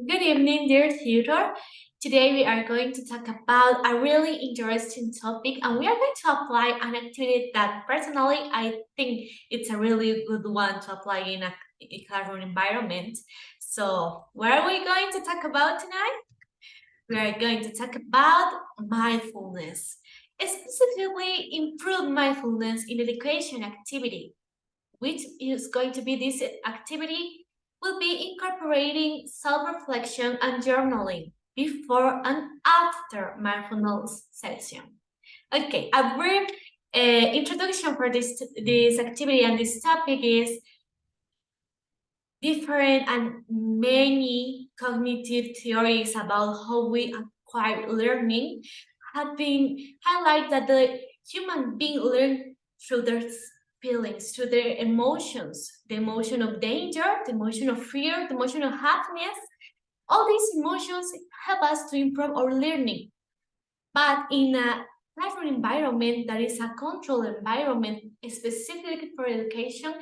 Good evening, dear tutor. Today we are going to talk about a really interesting topic and we are going to apply an activity that personally I think it's a really good one to apply in a classroom environment. So what are we going to talk about tonight? We are going to talk about mindfulness, specifically improve mindfulness in education activity, which is going to be this activity will be incorporating self-reflection and journaling before and after mindfulness session. Okay, a brief introduction for this activity and this topic is different and many cognitive theories about how we acquire learning have been highlight that the human being learn through their feelings, through their emotions, the emotion of danger, the emotion of fear, the emotion of happiness. All these emotions help us to improve our learning. But in a classroom environment that is a controlled environment specifically for education,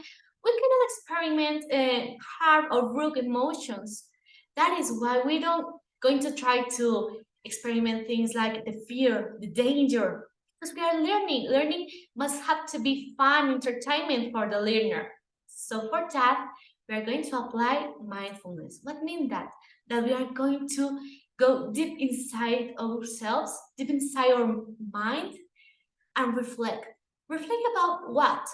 we cannot experiment hard or rude emotions. That is why we don't going to try to experiment things like the fear, the danger, because we are learning. Learning must have to be fun, entertainment for the learner. So for that, we are going to apply mindfulness. What means that? That we are going to go deep inside ourselves, deep inside our mind, and reflect. Reflect about what?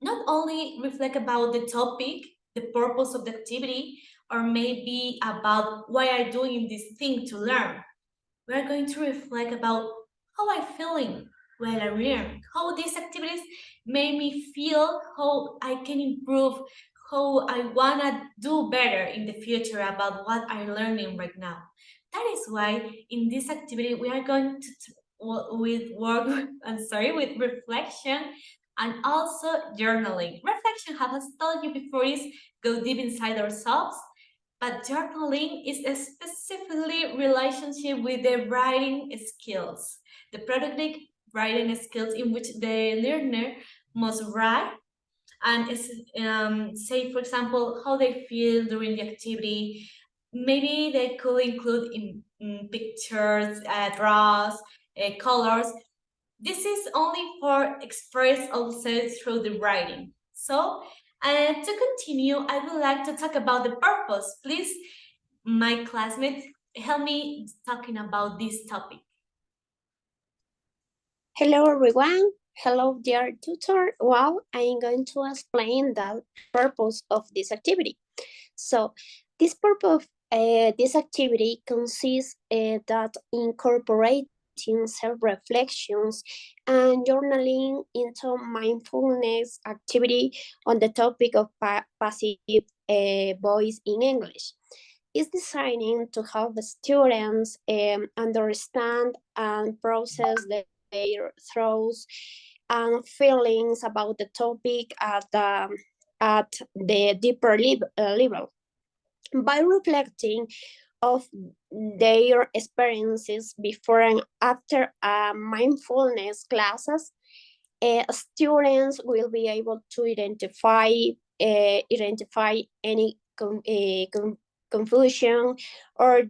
Not only reflect about the topic, the purpose of the activity, or maybe about why I'm doing this thing to learn. We're going to reflect about how I'm feeling while I learn, how these activities made me feel, how I can improve, how I wanna do better in the future about what I'm learning right now. That is why in this activity we are going to with work. I'm sorry, with reflection and also journaling. Reflection, as I told you before, is go deep inside ourselves, but journaling is a specifically relationship with the writing skills, the productive writing skills in which the learner must write and say, for example, how they feel during the activity. Maybe they could include in pictures, draws, colors. This is only for express also through the writing. So, to continue, I would like to talk about the purpose. Please, my classmates, help me talking about this topic. Hello everyone. Hello dear tutor. Well, I'm going to explain the purpose of this activity. So, this activity consists that incorporating self-reflections and journaling into mindfulness activity on the topic of passive voice in English. Is designing to help the students understand and process their thoughts and feelings about the topic at the deeper level. By reflecting of their experiences before and after mindfulness classes, students will be able to identify any confusion or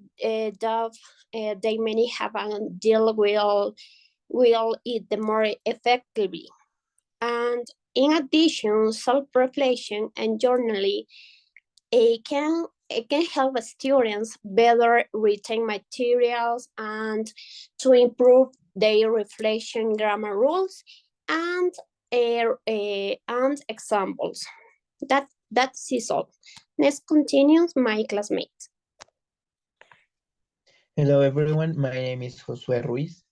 doubt they may have and deal will it the more effectively. And in addition, self-reflection and journaling it can help students better retain materials and to improve their reflection grammar rules and examples. That is all. Next continues my classmates. Hello everyone, my name is Josue Ruiz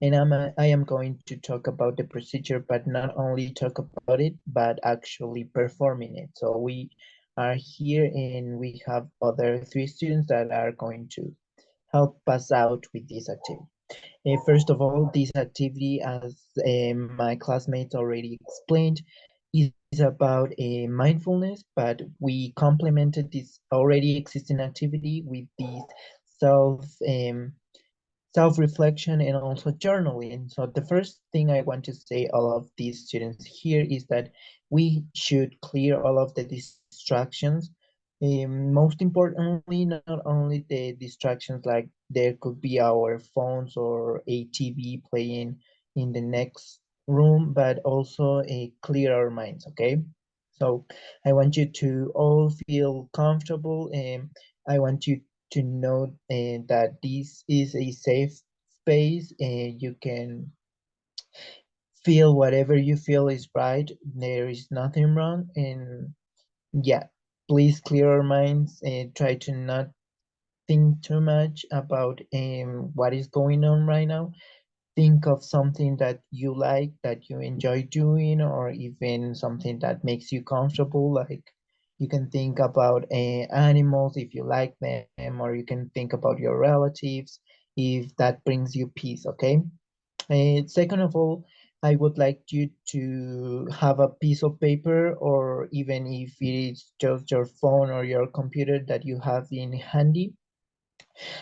and I am going to talk about the procedure, but not only talk about it, but actually performing it. So we are here and we have other 3 students that are going to help us out with this activity. First of all, this activity, as my classmates already explained, is about mindfulness, but we complemented this already existing activity with this self self-reflection and also journaling. So the first thing I want to say all of these students here is that we should clear all of the distractions Most importantly, not only the distractions, like there could be our phones or a TV playing in the next room, but also a clear our minds, okay? So I want you to all feel comfortable, and I want you to know that this is a safe space, and you can feel whatever you feel is right. There is nothing wrong, and yeah, please clear our minds and try to not think too much about what is going on right now. Think of something that you like, that you enjoy doing, or even something that makes you comfortable. Like you can think about animals if you like them, or you can think about your relatives if that brings you peace, okay? Second of all, I would like you to have a piece of paper, or even if it is just your phone or your computer that you have in handy,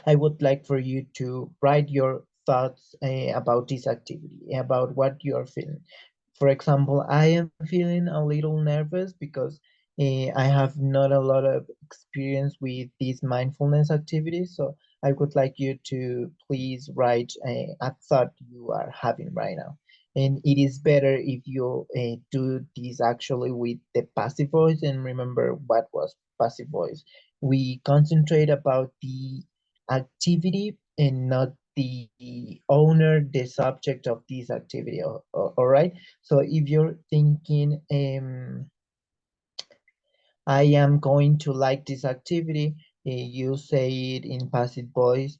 I would like for you to write your thoughts about this activity, about what you are feeling. For example, I am feeling a little nervous because I have not a lot of experience with these mindfulness activities. So I would like you to please write a thought you are having right now. And it is better if you do this actually with the passive voice. And remember what was passive voice. We concentrate about the activity and not the owner, the subject of this activity. All right. So if you're thinking, I am going to like this activity, you say it in passive voice.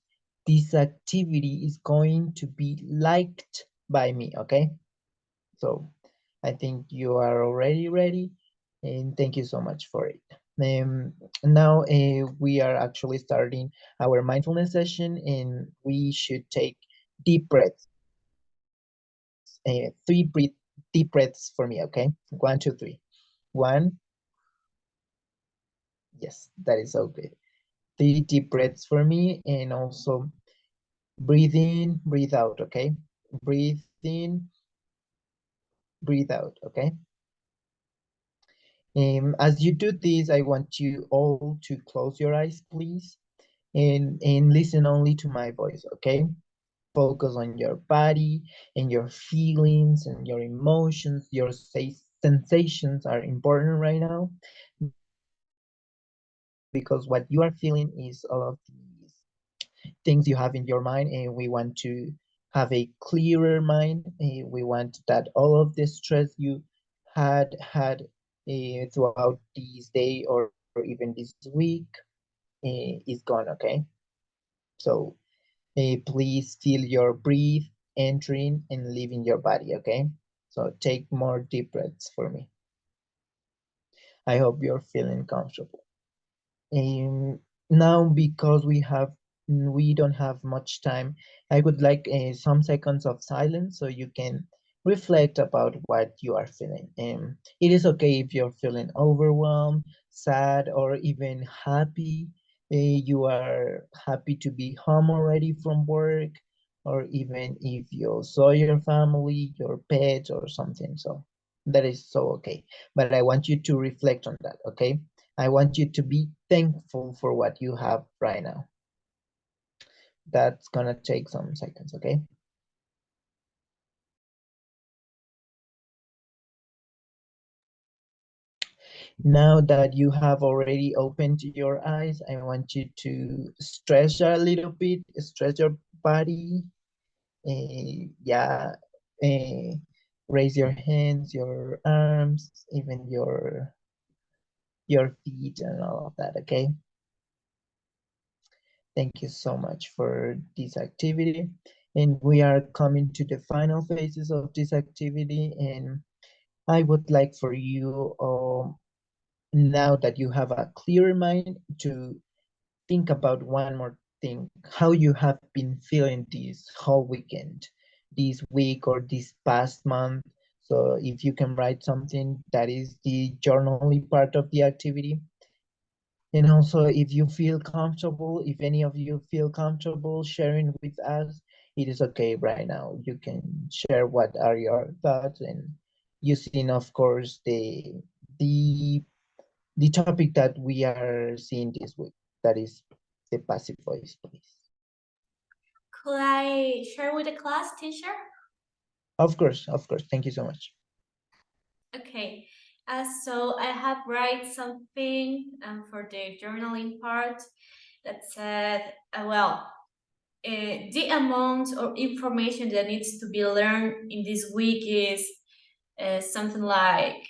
This activity is going to be liked by me. Okay. So I think you are already ready, and thank you so much for it. Now we are actually starting our mindfulness session, and we should take deep breaths. Three deep breaths for me, okay? 1, 2, 3. 1, yes, that is so good. 3 deep breaths for me, and also breathe in, breathe out, okay? Breathe in, breathe out, okay? As you do this, I want you all to close your eyes, please, and listen only to my voice, okay? Focus on your body and your feelings and your emotions. Your sensations are important right now, because what you are feeling is all of these things you have in your mind, and we want to have a clearer mind. We want that all of the stress you had throughout this day or even this week is gone, okay? So please feel your breath entering and leaving your body, okay? So take more deep breaths for me. I hope you're feeling comfortable. Um, Now, because we don't have much time, I would like some seconds of silence so you can reflect about what you are feeling. It is okay if you're feeling overwhelmed, sad, or even happy. You are happy to be home already from work, or even if you saw your family, your pets, or something. So that is so okay. But I want you to reflect on that, okay? I want you to be thankful for what you have right now. That's gonna take some seconds, okay? Now that you have already opened your eyes, I want you to stretch a little bit, stretch your body. Yeah, uh, raise your hands, your arms, even your feet and all of that, okay? Thank you so much for this activity. And we are coming to the final phases of this activity. And I would like for you, now that you have a clear mind, to think about one more thing, how you have been feeling this whole weekend, this week, or this past month. So if you can write something, that is the journaling part of the activity. And also, if you feel comfortable, if any of you feel comfortable sharing with us, it is okay right now. You can share what are your thoughts, and using, of course, the the topic that we are seeing this week, that is the passive voice, please. Could I share with the class, teacher? Of course, of course. Thank you so much. Okay, so I have write something for the journaling part that said, the amount of information that needs to be learned in this week is something like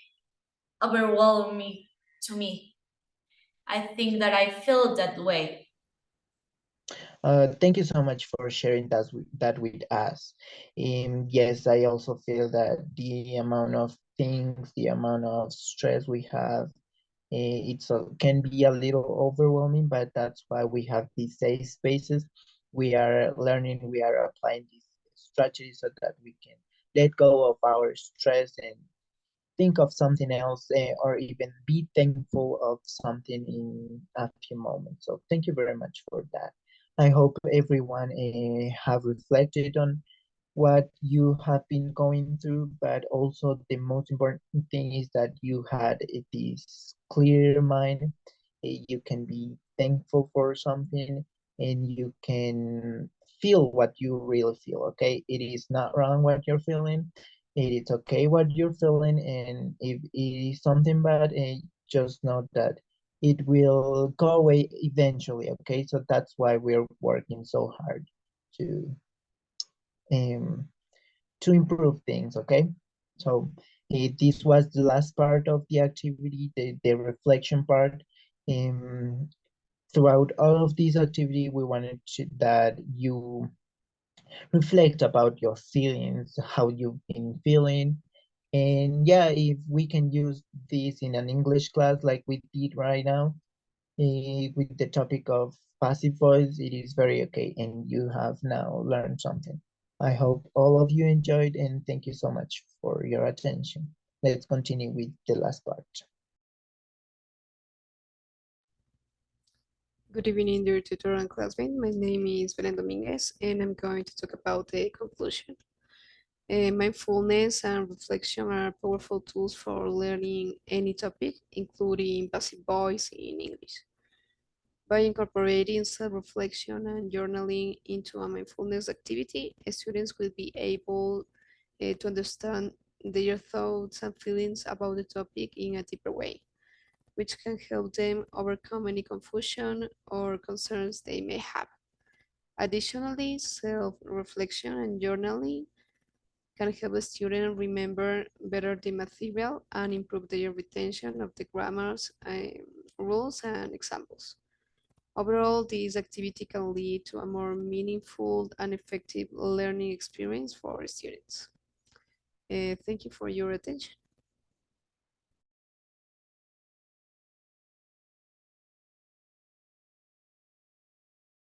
overwhelming to me. I think that I feel that way. Thank you so much for sharing that with us. Yes, I also feel that the amount of things, the amount of stress we have, can be a little overwhelming, but that's why we have these safe spaces. We are learning, we are applying these strategies so that we can let go of our stress and think of something else, or even be thankful of something in a few moments. So thank you very much for that. I hope everyone have reflected on what you have been going through, but also the most important thing is that you had this clear mind. You can be thankful for something and you can feel what you really feel. Okay, it is not wrong what you're feeling. It is okay what you're feeling, and if it is something bad, just know that it will go away eventually. Okay, so that's why we're working so hard to um to improve things. Okay, so this was the last part of the activity, the reflection part. um Throughout all of this activity, we wanted that you reflect about your feelings, how you've been feeling. And yeah, if we can use this in an English class like we did right now, with the topic of passive voice, it is very okay. And you have now learned something. I hope all of you enjoyed, and thank you so much for your attention. Let's continue with the last part. Good evening, dear tutor and classmate. My name is Belen Dominguez, and I'm going to talk about the conclusion. Mindfulness and reflection are powerful tools for learning any topic, including passive voice in English. By incorporating self-reflection and journaling into a mindfulness activity, students will be able to understand their thoughts and feelings about the topic in a deeper way, which can help them overcome any confusion or concerns they may have. Additionally, self-reflection and journaling can help a student remember better the material and improve their retention of the grammars, rules, and examples. Overall, this activity can lead to a more meaningful and effective learning experience for students. Thank you for your attention.